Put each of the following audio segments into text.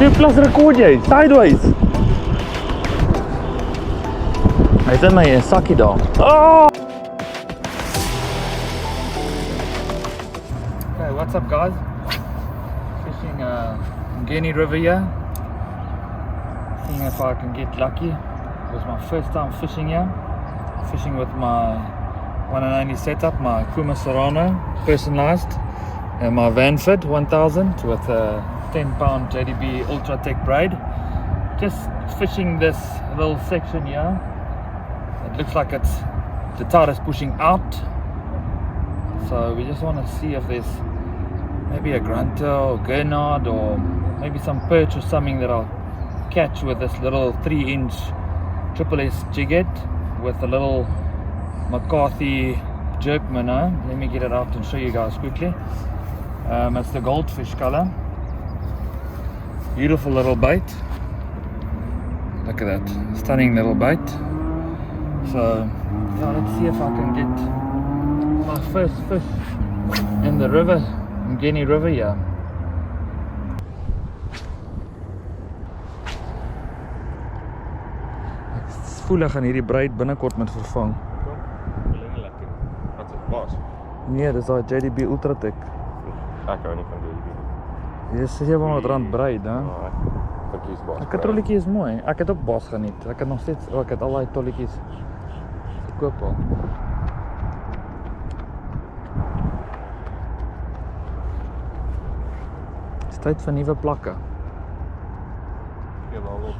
plus record jy, sideways. Hy's in my sakkie daar. Oh! Okay, what's up guys? Fishing Umgeni River here. Seeing if I can get lucky. It was my first time fishing here. Fishing with my one and only setup, my Kuma Serrano, personalized, and my Vanford 1000 with a 10-pound JDB Ultra Tech braid. Just fishing this little section here. It looks like the tide is pushing out, so we just want to see if there's maybe a grunter or gurnard or maybe some perch or something that I'll catch with this little 3-inch triple S jig head with a little McCarthy jerk minnow. Let me get it out and show you guys quickly. It's the goldfish color. Beautiful little bait. Look at that, stunning little bait. So yeah, let's see if I can get my first fish in the river, Umgeni River here. Ek voel ek gaan hierdie braid binnekort met vervang. Wat is baas? Nee, dis daai JDB Ultra Tech. Ek hou nie van JDB. Dit is R700 braid, hè? Verkies baas. Ek het trolletjie is mooi. Ek het ook baas geniet. Ek het nog steeds, ek het al daai trolletjies gekoop al. Dis tyd vir nuwe plakke. Ja, wel op.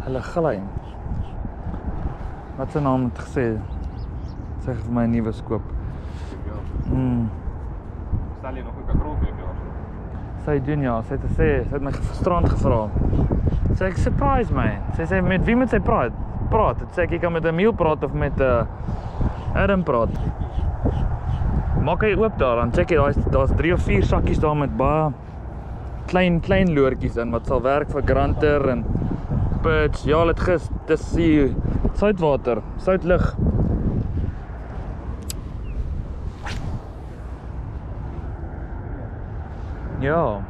Hulle glij. Wat sy naam het gesê? Sê vir my 'n nuwe skoop. Stel jy nog 'n katrol vir jou? Sy doen ja, sy het my gisterand gevra. Sê ek surprise my. Sy sê met wie moet sy praat? Dit sê ek kan met Emil praat of met Adam praat. Maak hy oop daar, dan check jy daar's 3 of 4 sakkies daar met baie klein loortjies in wat sal werk vir grunter en perch. Ja, dit gis, dis die soutwater, soutlig. Ja,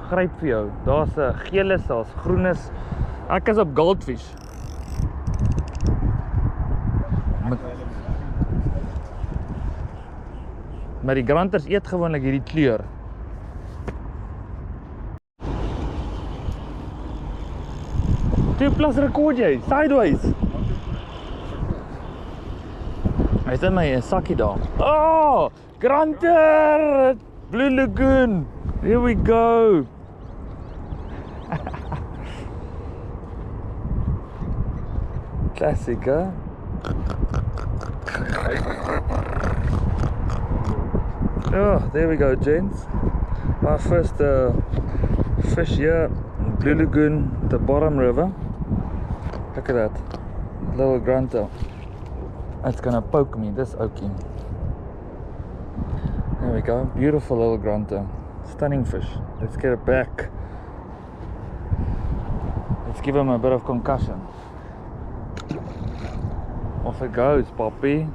gryp vir jou. Daar's 'n geelis, daar's groenes. Ek is op goldfish. Maar die grunters eet gewoonlik hierdie kleur. Plus record jy, sideways. Hy's in my sakkie daar. Oh, grunter! Blue Lagoon. Here we go. Classic, huh? Oh, there we go, gents. Our first fish here, Blue Lagoon, the bottom river. Look at that, little grunter. It's gonna poke me, this oakie. There we go, beautiful little grunter. Stunning fish. Let's get it back. Let's give him a bit of concussion. Off it goes, Poppy.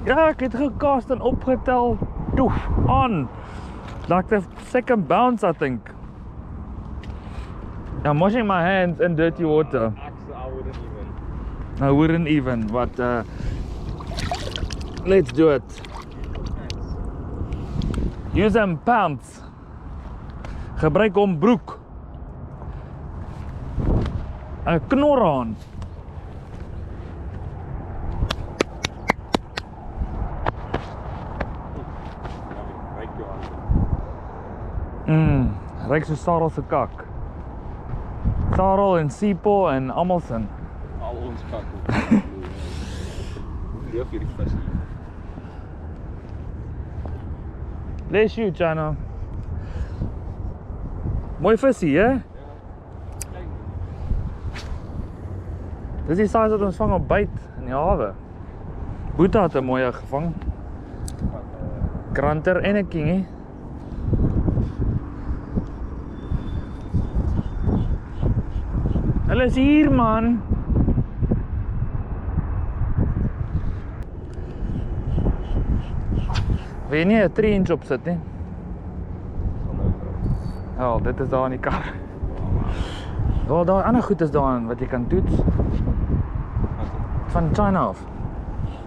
Ja, ek het gecast en opgetel. Toef, on. Like the second bounce, I think. I'm washing my hands in dirty water. I wouldn't even, but let's do it. Use them pants. Gebruik hom broek. 'n knor aan. Ryk so Sarel se kak. Sarel en Sipo en almal sin. Al ons kak. Leef hierdie vis hier. Bless you, Chana. Mooi visie, hè? Dis die size wat ons vang op byt in die hawe. Boeta het 'n mooie gevang. Grunter en 'n kingie. Hulle is hier, man. Wil jy nie 'n 3-inch op sit nie? Sal nou bring. Ja, dit is daar in die kar. Wel, daar ander goed is daar wat jy kan toets. Wat is Van China af.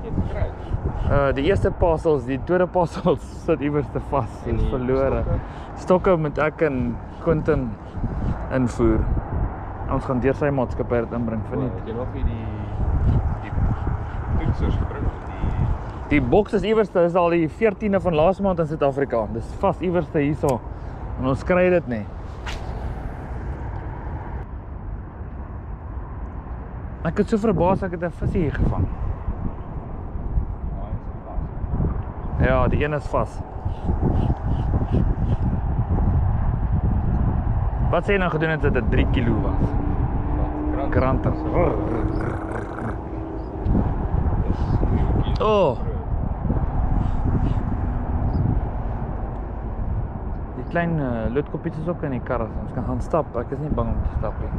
dit? Jy gekry? Die eerste parcels, die tweede parcels sit iewers te vas, En is die verlore. Stokke moet ek en Quentin invoer. Ons gaan deur sy maatskappy dit inbring vir nie. Het jy nog nie die toetsers gebring? Die boks is iewerste, is al die 14de van laas maand in Suid-Afrika. Dis vas iewerste hierso. En ons kry dit nie. Ek het so verbaas ek het 'n visie hier gevang. Ja, die een is vas. Wat sê jy nou gedoen het dat dit 3 kilo was? Kranters. Oh. Die klein loodkoppies is ook in die kar. Ons kan gaan stap. Ek is nie bang om te stap nie.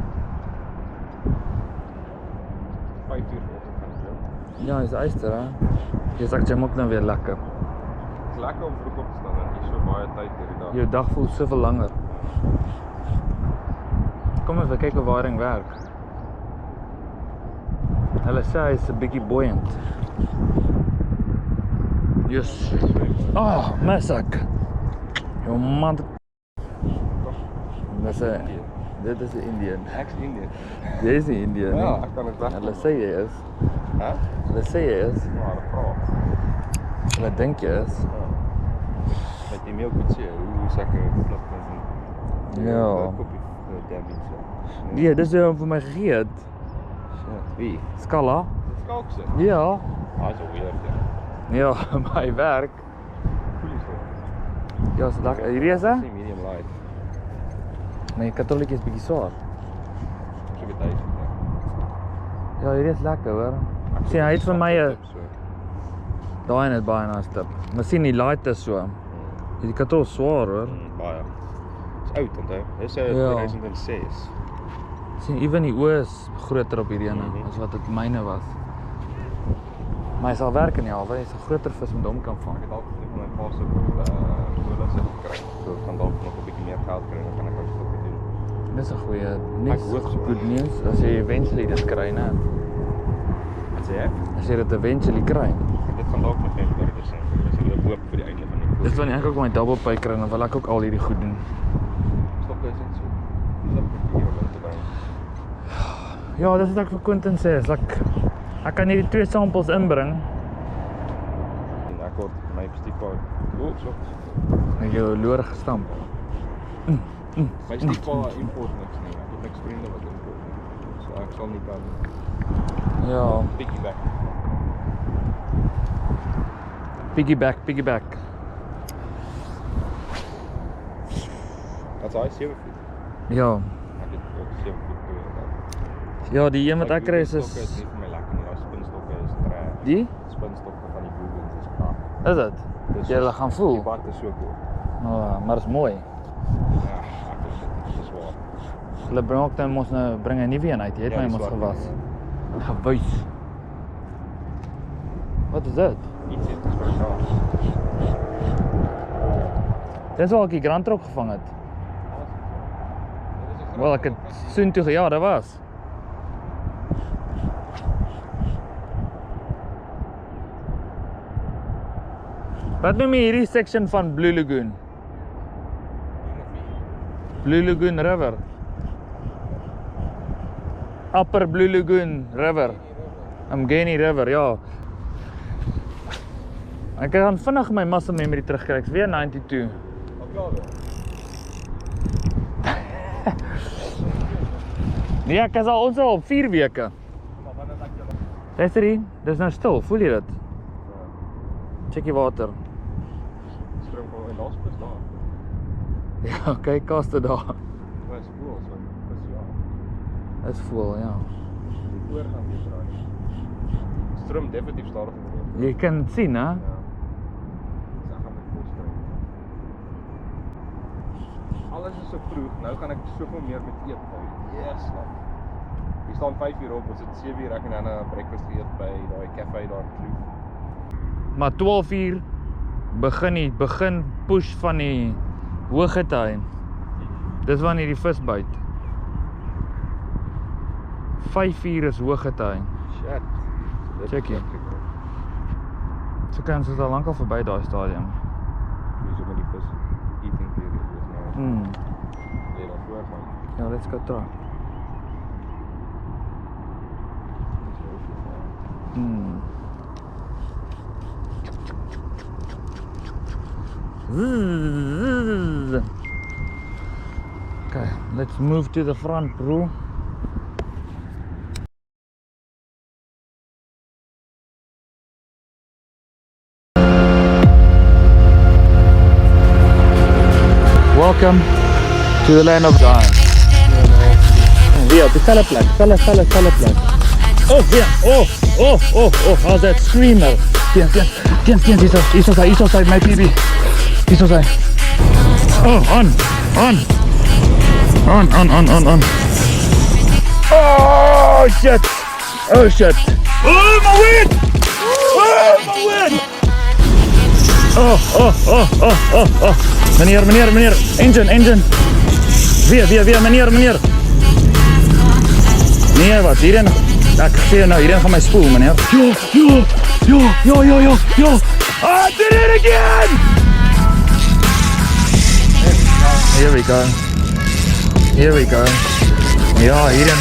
5 uur vanoggend gaan ek gym. Ja, is yster, hè? Jy sê gym ook nou weer lekker. Het is lekker om vroeg op te staan, want jy so baie tyd hierdie dag. Jou dag voel soveel langer. Kom even kyk hoe waar ding werk. Hulle sê hy is 'n bietjie buoyant. Yes. Mesak. Jou man. Dit is 'n Indian. Ek is Indië. Jy is 'n Indian. Ja, nie? ek kan dit weg. Hulle sê jy is. Hè? Hulle sê jy is. Maar vraag. Hulle dink jy is. Met die mail could sê hoe seker flip met Ja. Kopie damage. Nee, dis hoe hom vir my gegee het. Shit. Wie? Skala. Dit skalk se. Ja. Hy's al weird. Ja, my werk. Cool is dit. Ja, so lekker. Hierdie is hè? Dis medium light. My katrolletjie is bietjie swaar. So get hy. Ja, hierdie is lekker hoor. Sien, hy het vir my 'n daai net baie nice tip. Maar sien die light is so. Hierdie katrol is swaar hoor. Baie. Dis oud onthou. Dis 'n Ja. 2006. Sien, ewen die oë is groter op hierdie ene as wat dit myne was. Maar hy sal werk in die hawe, hy's 'n groter vis met hom kan vang. Ek het dalk van my pa se skool se gekry. So ek kan dalk nog 'n bietjie meer geld kry, dan kan ek ook stokkie doen. Dis 'n goeie nuus. Ek hoop so. Good news as jy eventually dit kry, né? Wat sê jy? As jy dit eventually kry. Dit gaan dalk November wees. Dis 'n hoop vir die einde van die koers. Dis wanneer ek ook my double pay kry, dan wil ek ook al hierdie goed doen. Stokke is net so. Hulle hier om te bring. Ja, dis wat ek vir Quentin sê, is ek kan hierdie 2 samples inbring. En ek word my stiekpaal. O, so. Ek jou loor gestamp. My stiekpaal import niks nie. Ek het niks vriende wat import nie. So ek sal nie kan Ja, piggyback. piggyback. Dat's hy 7 voet. Ja. Ek het ook 7 voet toe. Ja, die een wat ek kry is Stokke is nie vir my lekker nie. Daai spinstokke is traag. die? Spinstokke van die Googles is krap. Is dit? Jy hulle gaan voel. Die band is so cool. Maar is mooi. Ja, ek is dit swaar. Hulle bring ook dan bring 'n nuwe een uit. Jy het Ja, my die mos swart gewas. een, Gewys. Wat is dit? Iets het spesiaal. Dis waar ek die Grand Trok gevang het. Wel, ek het soontoe ja, daar was. Wat noem jy hierdie section van Blue Lagoon? Blue Lagoon River. Upper Blue Lagoon River. Umgeni River, ja. Ek gaan vinnig my muscle memory terugkry. Ek's weer 92. Nee, ek is al ons al op 4 weke. Luister hier, dis nou stil, voel jy dit? Check die water. Spring van en daar's plus daar. Ja, kyk kaste daar. Dit is cool, so spesiaal. Dis voel, ja. Die oor gaan weer draai. Stroom definitief stadiger word. Jy kan dit sien, hè? Ja. Dus ek gaan met voorskryf. Alles is so vroeg, nou gaan ek soveel meer met eet nou. Yes, man. Hier staan 5 uur op, ons het 7 uur ek en dan 'n breakfast eet by daai café daar in Kloof. Maar 12 uur begin push van die hooggetye. Dis wanneer die vis byt. 5 uur is hooggetye. Shit. Check hier. So kan ons al lankal verby daai stadium. Dis op die vis eating period is nou. Nee, dan voor man. Ja, let's go try. Okay, let's move to the front, bro. Welcome to the land of God. Yeah, the color plug, color plug. Oh, yeah, oh, how's that screamer? He's outside my PB. He's outside. Oh, on. Oh, shit. Oh, my wind. Oh. Meneer. Engine. Via, meneer. Nee, wat? Hierin. Ek sê nou, hierin gaan my spoel, meneer. Yo. Ah, did it again! Here we go. Ja, hierin.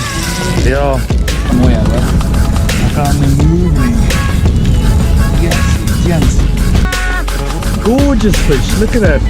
Ja. Mooi, hè? Ek gaan moving. Yes. Gorgeous fish, look at that.